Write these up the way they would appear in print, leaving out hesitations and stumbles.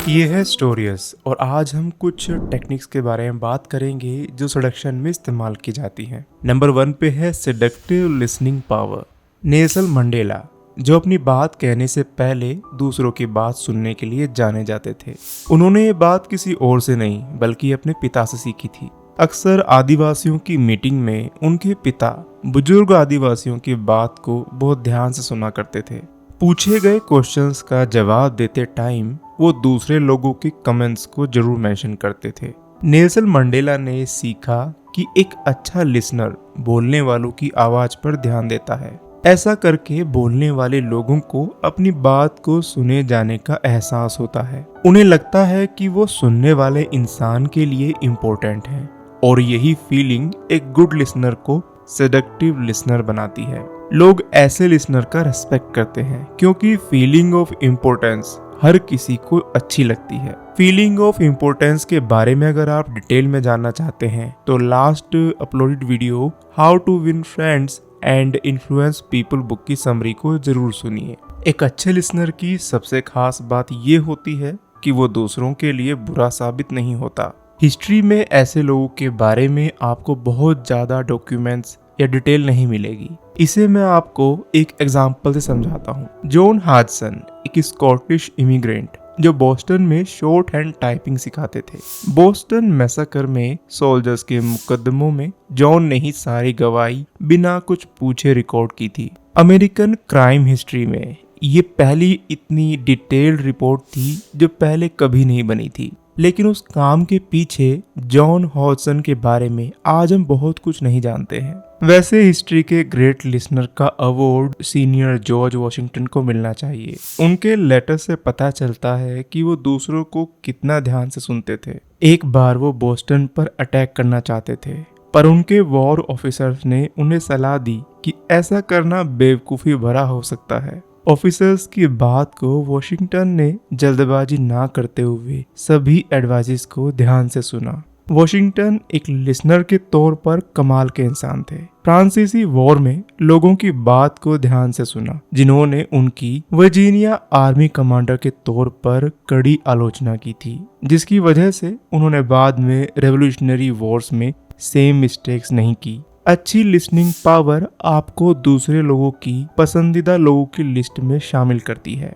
ये है स्टोरियस और आज हम कुछ टेक्निक्स के बारे में बात करेंगे जो सेडक्शन में इस्तेमाल की जाती हैं। नंबर 1 पे है seductive listening power. Nelson Mandela जो अपनी बात कहने से पहले दूसरों की बात सुनने के लिए जाने जाते थे। उन्होंने ये बात किसी और से नहीं बल्कि अपने पिता से सीखी थी। अक्सर आदिवासियों की मीटिंग में उनके पिता बुजुर्ग आदिवासियों की बात को बहुत ध्यान से सुना करते थे। पूछे गए क्वेश्चंस का जवाब देते टाइम वो दूसरे लोगों के कमेंट्स को जरूर मेंशन करते थे। नेल्सन मंडेला ने सीखा कि एक अच्छा लिसनर बोलने वालों की आवाज पर ध्यान देता है। ऐसा करके बोलने वाले लोगों को अपनी बात को सुने जाने का एहसास होता है। उन्हें लगता है कि वो सुनने वाले इंसान के लिए इम्पोर्टेंट है और यही फीलिंग एक गुड लिसनर को सेडक्टिव लिसनर बनाती है। लोग ऐसे लिसनर का रेस्पेक्ट करते हैं क्योंकि फीलिंग ऑफ इम्पोर्टेंस हर किसी को अच्छी लगती है। फीलिंग ऑफ इम्पोर्टेंस के बारे में अगर आप डिटेल में जानना चाहते हैं तो last uploaded video how to win friends and influence people book की समरी को जरूर सुनिए। एक अच्छे लिसनर की सबसे खास बात ये होती है कि वो दूसरों के लिए बुरा साबित नहीं होता। हिस्ट्री में ऐसे लोगों के बारे में आपको बहुत ज्यादा डॉक्यूमेंट्स या डिटेल नहीं मिलेगी। इसे मैं आपको एक एग्जाम्पल से समझाता हूँ। जॉन हाडसन एक स्कॉटिश इमिग्रेंट जो बोस्टन में शॉर्ट हैंड टाइपिंग सिखाते थे। बोस्टन मैसाकर में सोल्जर्स के मुकदमों में जॉन ने ही सारी गवाही बिना कुछ पूछे रिकॉर्ड की थी। अमेरिकन क्राइम हिस्ट्री में ये पहली इतनी डिटेल्ड रिपोर्ट थी जो पहले कभी नहीं बनी थी। लेकिन उस काम के पीछे जॉन हॉडसन के बारे में आज हम बहुत कुछ नहीं जानते हैं। वैसे हिस्ट्री के ग्रेट लिसनर का अवार्ड सीनियर जॉर्ज वॉशिंगटन को मिलना चाहिए। उनके लेटर से पता चलता है कि वो दूसरों को कितना ध्यान से सुनते थे। एक बार वो बोस्टन पर अटैक करना चाहते थे पर उनके वॉर ऑफिसर्स ने उन्हें सलाह दी कि ऐसा करना बेवकूफ़ी भरा हो सकता है। ऑफिसर्स की बात को वॉशिंगटन ने जल्दबाजी ना करते हुए सभी एडवाइस को ध्यान से सुना। वॉशिंगटन एक लिसनर के तौर पर कमाल के इंसान थे। फ्रांसीसी वॉर में लोगों की बात को ध्यान से सुना जिन्होंने उनकी वर्जीनिया आर्मी कमांडर के तौर पर कड़ी आलोचना की थी, जिसकी वजह से उन्होंने बाद में रेवोल्यूशनरी वॉर्स में सेम मिस्टेक्स नहीं की। अच्छी लिसनिंग पावर आपको दूसरे लोगों की पसंदीदा लोगों की लिस्ट में शामिल करती है।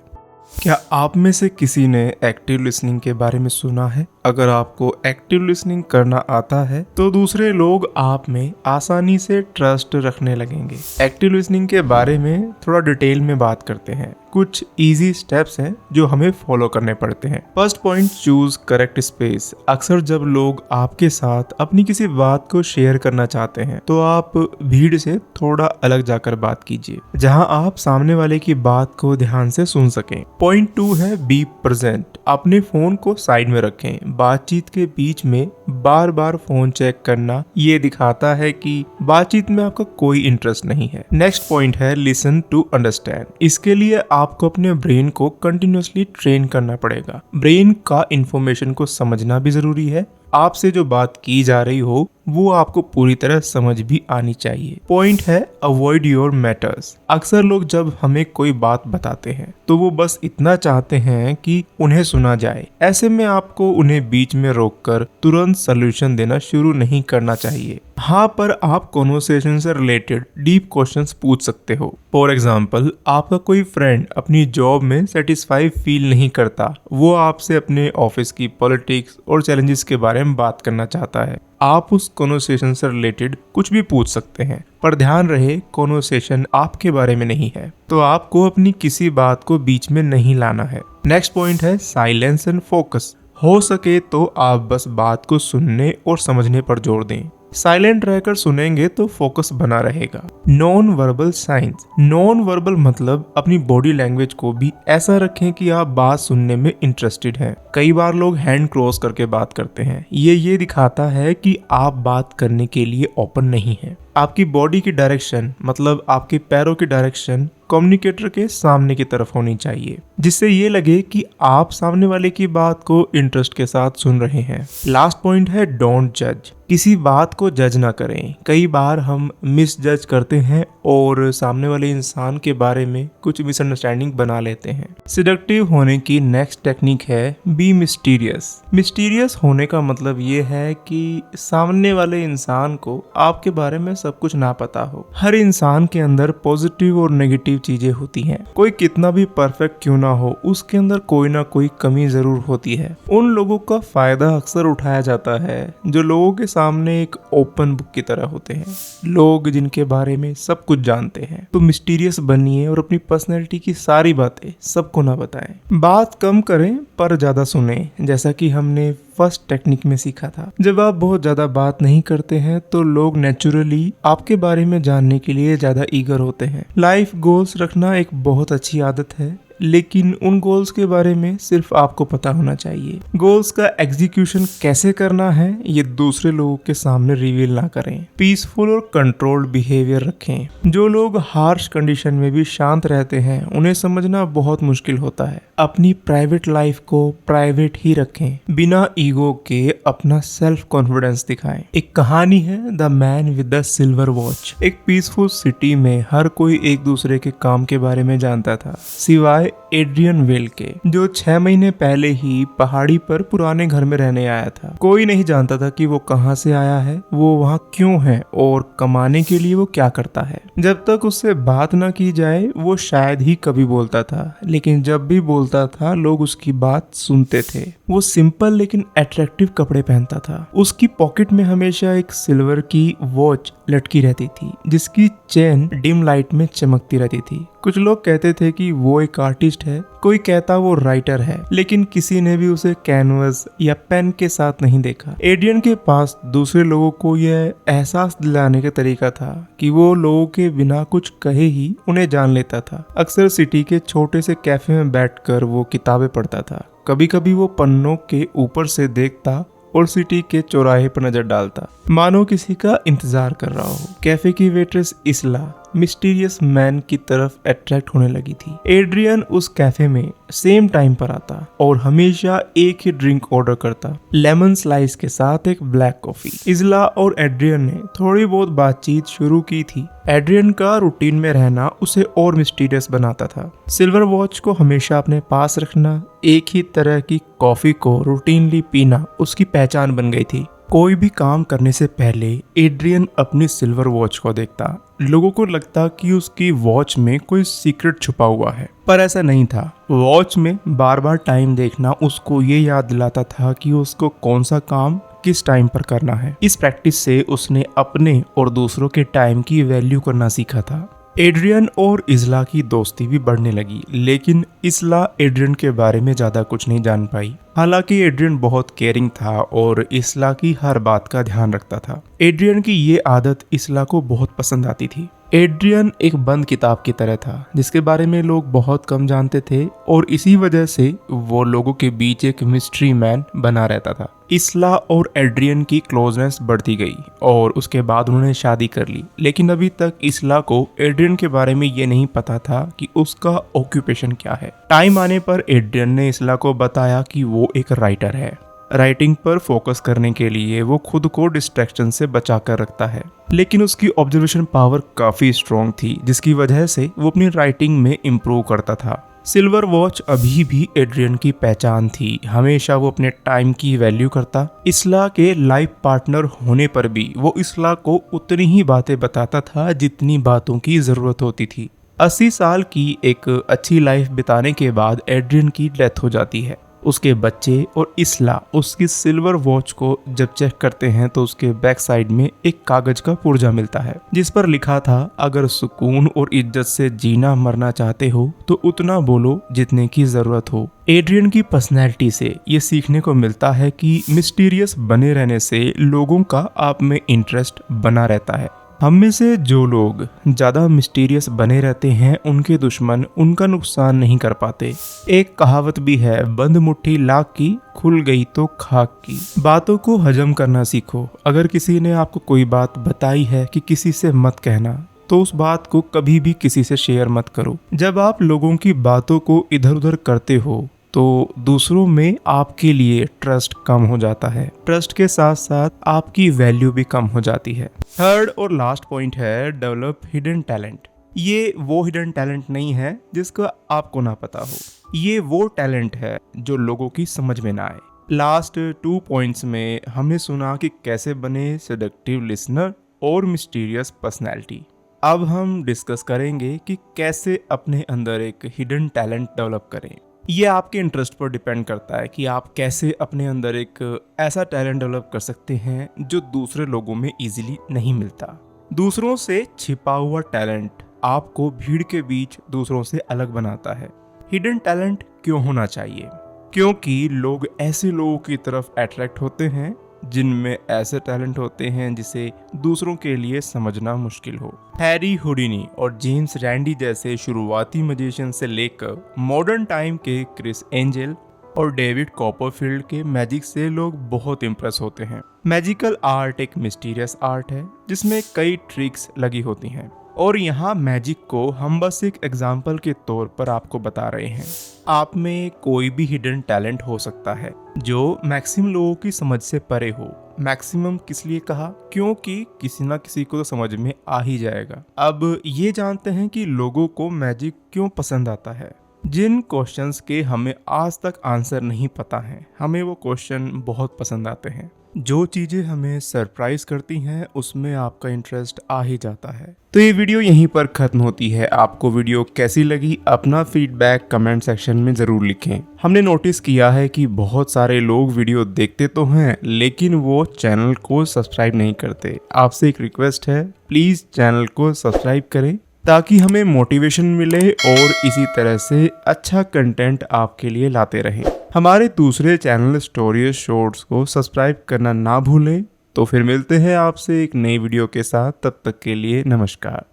क्या आप में से किसी ने एक्टिव लिसनिंग के बारे में सुना है? अगर आपको एक्टिव लिसनिंग करना आता है तो दूसरे लोग आप में आसानी से ट्रस्ट रखने लगेंगे। एक्टिव लिसनिंग के बारे में थोड़ा डिटेल में बात करते हैं। कुछ इजी स्टेप्स हैं जो हमें फॉलो करने पड़ते हैं। First point, choose correct space. अक्सर जब लोग आपके साथ अपनी किसी बात को शेयर करना चाहते हैं तो आप भीड़ से थोड़ा अलग जाकर बात कीजिए जहां आप सामने वाले की बात को ध्यान से सुन सकें। पॉइंट 2 है बी प्रेजेंट। अपने फोन को साइड में रखें। बातचीत के बीच में बार बार फोन चेक करना ये दिखाता है कि बातचीत में आपका कोई इंटरेस्ट नहीं है। नेक्स्ट पॉइंट है लिसन टू अंडरस्टैंड। इसके लिए आपको अपने ब्रेन को कंटिन्यूअसली ट्रेन करना पड़ेगा। ब्रेन का इंफॉर्मेशन को समझना भी जरूरी है। आपसे जो बात की जा रही हो वो आपको पूरी तरह समझ भी आनी चाहिए। पॉइंट है अवॉइड योर मैटर्स। अक्सर लोग जब हमें कोई बात बताते हैं तो वो बस इतना चाहते हैं कि उन्हें सुना जाए। ऐसे में आपको उन्हें बीच में रोककर तुरंत सलूशन देना शुरू नहीं करना चाहिए। हाँ, पर आप कॉन्वर्सेशन से रिलेटेड डीप क्वेश्चंस पूछ सकते हो। फॉर एग्जाम्पल, आपका कोई फ्रेंड अपनी जॉब में सेटिस्फाई फील नहीं करता। वो आपसे अपने ऑफिस की पॉलिटिक्स और चैलेंजेस के बारे में बात करना चाहता है। आप उस कॉन्वर्सेशन से रिलेटेड कुछ भी पूछ सकते हैं, पर ध्यान रहे कॉन्वर्सेशन आपके बारे में नहीं है, तो आपको अपनी किसी बात को बीच में नहीं लाना है। नेक्स्ट पॉइंट है साइलेंस एंड फोकस। हो सके तो आप बस बात को सुनने और समझने पर जोर दें। साइलेंट रहकर सुनेंगे तो फोकस बना रहेगा। Non verbal science. Non verbal मतलब अपनी बॉडी लैंग्वेज को भी ऐसा रखें कि आप बात सुनने में इंटरेस्टेड हैं। कई बार लोग हैंड क्रॉस करके बात करते हैं। ये दिखाता है कि आप बात करने के लिए ओपन नहीं है। आपकी बॉडी की डायरेक्शन मतलब आपके पैरों की डायरेक्शन कम्युनिकेटर के सामने की तरफ होनी चाहिए, जिससे ये लगे कि आप सामने वाले की बात को इंटरेस्ट के साथ सुन रहे हैं। लास्ट पॉइंट है डोंट जज। किसी बात को जज ना करें। कई बार हम मिस जज करते हैं और सामने वाले इंसान के बारे में कुछ मिसअंडरस्टैंडिंग बना लेते हैं। सिडक्टिव होने की नेक्स्ट टेक्निक है बी मिस्टीरियस। मिस्टीरियस होने का मतलब ये है कि सामने वाले इंसान को आपके बारे में सब कुछ ना पता हो। हर इंसान के अंदर पॉजिटिव और नेगेटिव चीजें होती हैं। कोई कितना भी परफेक्ट क्यों ना हो, उसके अंदर कोई ना कोई कमी जरूर होती है। उन लोगों का फायदा अक्सर उठाया जाता है जो लोगों के सामने एक ओपन बुक की तरह होते हैं, लोग जिनके बारे में सब कुछ जानते हैं। तो मिस्टीरियस बनिए और अपनी पर्सनैलिटी की सारी बातें सबको ना बताएं। बात कम करें पर ज्यादा सुने, जैसा कि हमने फर्स्ट टेक्निक में सीखा था। जब आप बहुत ज्यादा बात नहीं करते हैं तो लोग नेचुरली आपके बारे में जानने के लिए ज्यादा ईगर होते हैं। लाइफ गोल्स रखना एक बहुत अच्छी आदत है, लेकिन उन गोल्स के बारे में सिर्फ आपको पता होना चाहिए। गोल्स का एग्जीक्यूशन कैसे करना है ये दूसरे लोगों के सामने रिवील ना करें। पीसफुल और कंट्रोल्ड बिहेवियर रखें। जो लोग हार्श कंडीशन में भी शांत रहते हैं उन्हें समझना बहुत मुश्किल होता है। अपनी प्राइवेट लाइफ को प्राइवेट ही रखें। बिना ईगो के अपना सेल्फ कॉन्फिडेंस दिखाएं। एक कहानी है the man with the silver watch. एक पीसफुल सिटी में हर कोई एक दूसरे के काम के बारे में जानता था, सिवाय एड्रियन वेल के, जो 6 महीने पहले ही पहाड़ी पर पुराने घर में रहने आया था। कोई नहीं जानता था कि वो कहां से आया है, वो वहां क्यों है और कमाने के लिए वो क्या करता है। जब तक उससे बात ना की जाए वो शायद ही कभी बोलता था, लेकिन जब भी बोलता था लोग उसकी बात सुनते थे। वो सिंपल लेकिन अट्रैक्टिव कपड़े पहनता था। उसकी पॉकेट में हमेशा एक सिल्वर की वॉच लटकी रहती थी, जिसकी चेन डिम लाइट में चमकती रहती थी। कुछ लोग कहते थे कि वो एक आर्टिस्ट है, कोई कहता वो राइटर है, लेकिन किसी ने भी उसे कैनवस या पेन के साथ नहीं देखा। एड्रियन के पास दूसरे लोगों को यह एहसास दिलाने का तरीका था कि वो लोगों के बिना कुछ कहे ही उन्हें जान लेता था। अक्सर सिटी के छोटे से कैफे में बैठकर वो किताबें पढ़ता था। कभी कभी वो पन्नों के ऊपर से देखता और सिटी के चौराहे पर नजर डालता, मानो किसी का इंतजार कर रहा हो। कैफे की वेट्रेस इसला मिस्टीरियस मैन की तरफ अट्रैक्ट होने लगी थी। एड्रियन उस कैफे में सेम टाइम पर आता और हमेशा एक ही ड्रिंक ऑर्डर करता, लेमन स्लाइस के साथ एक ब्लैक कॉफी। इजला और एड्रियन ने थोड़ी बहुत बातचीत शुरू की थी। एड्रियन का रूटीन में रहना उसे और मिस्टीरियस बनाता था। सिल्वर वॉच को हमेशा अपने पास रखना, एक ही तरह की कॉफी को रूटीनली पीना उसकी पहचान बन गई थी। कोई भी काम करने से पहले एड्रियन अपनी सिल्वर वॉच को देखता। लोगों को लगता कि उसकी वॉच में कोई सीक्रेट छुपा हुआ है, पर ऐसा नहीं था। वॉच में बार बार टाइम देखना उसको ये याद दिलाता था कि उसको कौन सा काम किस टाइम पर करना है। इस प्रैक्टिस से उसने अपने और दूसरों के टाइम की वैल्यू करना सीखा था। एड्रियन और इजला की दोस्ती भी बढ़ने लगी, लेकिन इजला एड्रियन के बारे में ज्यादा कुछ नहीं जान पाई। हालांकि एड्रियन बहुत केयरिंग था और इजला की हर बात का ध्यान रखता था। एड्रियन की ये आदत इजला को बहुत पसंद आती थी। एड्रियन एक बंद किताब की तरह था जिसके बारे में लोग बहुत कम जानते थे और इसी वजह से वो लोगों के बीच एक मिस्ट्री मैन बना रहता था। इजला और एड्रियन की क्लोजनेस बढ़ती गई और उसके बाद उन्होंने शादी कर ली, लेकिन अभी तक इजला को एड्रियन के बारे में ये नहीं पता था कि उसका ऑक्यूपेशन क्या है। टाइम आने पर एड्रियन ने इजला को बताया कि वो एक राइटर है। राइटिंग पर फोकस करने के लिए वो खुद को डिस्ट्रैक्शन से बचा कर रखता है, लेकिन उसकी ऑब्जर्वेशन पावर काफी स्ट्रॉन्ग थी, जिसकी वजह से वो अपनी राइटिंग में इम्प्रूव करता था। सिल्वर वॉच अभी भी एड्रियन की पहचान थी। हमेशा वो अपने टाइम की वैल्यू करता। इजला के लाइफ पार्टनर होने पर भी वो इजला को उतनी ही बातें बताता था जितनी बातों की जरूरत होती थी। 80 साल की एक अच्छी लाइफ बिताने के बाद एड्रियन की डेथ हो जाती है। उसके बच्चे और इजला उसकी सिल्वर वॉच को जब चेक करते हैं तो उसके बैक साइड में एक कागज का पुर्जा मिलता है, जिस पर लिखा था, अगर सुकून और इज्जत से जीना मरना चाहते हो तो उतना बोलो जितने की जरूरत हो। एड्रियन की पर्सनैलिटी से ये सीखने को मिलता है कि मिस्टीरियस बने रहने से लोगों का आप में इंटरेस्ट बना रहता है। हम में से जो लोग ज़्यादा मिस्टीरियस बने रहते हैं उनके दुश्मन उनका नुकसान नहीं कर पाते। एक कहावत भी है, बंद मुट्ठी लाख की, खुल गई तो खाक की। बातों को हजम करना सीखो। अगर किसी ने आपको कोई बात बताई है कि किसी से मत कहना, तो उस बात को कभी भी किसी से शेयर मत करो। जब आप लोगों की बातों को इधर उधर करते हो तो दूसरों में आपके लिए ट्रस्ट कम हो जाता है। ट्रस्ट के साथ साथ आपकी वैल्यू भी कम हो जाती है। थर्ड और लास्ट पॉइंट है डेवलप हिडन टैलेंट। ये वो हिडन टैलेंट नहीं है जिसका आपको ना पता हो, ये वो टैलेंट है जो लोगों की समझ में ना आए। लास्ट 2 पॉइंट्स में हमने सुना कि कैसे बने सेडक्टिव लिसनर और मिस्टीरियस पर्सनैलिटी। अब हम डिस्कस करेंगे कि कैसे अपने अंदर एक हिडन टैलेंट डेवलप करें। ये आपके इंटरेस्ट पर डिपेंड करता है कि आप कैसे अपने अंदर एक ऐसा टैलेंट डेवलप कर सकते हैं जो दूसरे लोगों में इजीली नहीं मिलता। दूसरों से छिपा हुआ टैलेंट आपको भीड़ के बीच दूसरों से अलग बनाता है। हिडन टैलेंट क्यों होना चाहिए? क्योंकि लोग ऐसे लोगों की तरफ अट्रैक्ट होते हैं जिनमें ऐसे टैलेंट होते हैं जिसे दूसरों के लिए समझना मुश्किल हो। हैरी हुडिनी और जेम्स रैंडी जैसे शुरुआती मैजिशियन से लेकर मॉडर्न टाइम के क्रिस एंजल और डेविड कॉपरफील्ड के मैजिक से लोग बहुत इम्प्रेस होते हैं। मैजिकल आर्ट एक मिस्टीरियस आर्ट है जिसमें कई ट्रिक्स लगी होती हैं, और यहाँ मैजिक को हम बस एक एग्जाम्पल के तौर पर आपको बता रहे हैं। आप में कोई भी हिडन टैलेंट हो सकता है जो मैक्सिमम लोगों की समझ से परे हो। मैक्सिमम किस लिए कहा? क्योंकि किसी ना किसी को तो समझ में आ ही जाएगा। अब ये जानते हैं कि लोगों को मैजिक क्यों पसंद आता है। जिन क्वेश्चंस के हमें आज तक आंसर नहीं पता है, हमें वो क्वेश्चन बहुत पसंद आते हैं। जो चीज़ें हमें सरप्राइज करती हैं उसमें आपका इंटरेस्ट आ ही जाता है। तो ये वीडियो यहीं पर ख़त्म होती है। आपको वीडियो कैसी लगी अपना फीडबैक कमेंट सेक्शन में ज़रूर लिखें। हमने नोटिस किया है कि बहुत सारे लोग वीडियो देखते तो हैं लेकिन वो चैनल को सब्सक्राइब नहीं करते। आपसे एक रिक्वेस्ट है, प्लीज़ चैनल को सब्सक्राइब करें ताकि हमें मोटिवेशन मिले और इसी तरह से अच्छा कंटेंट आपके लिए लाते रहें। हमारे दूसरे चैनल स्टोरीज शॉर्ट्स को सब्सक्राइब करना ना भूलें। तो फिर मिलते हैं आपसे एक नई वीडियो के साथ, तब तक के लिए नमस्कार।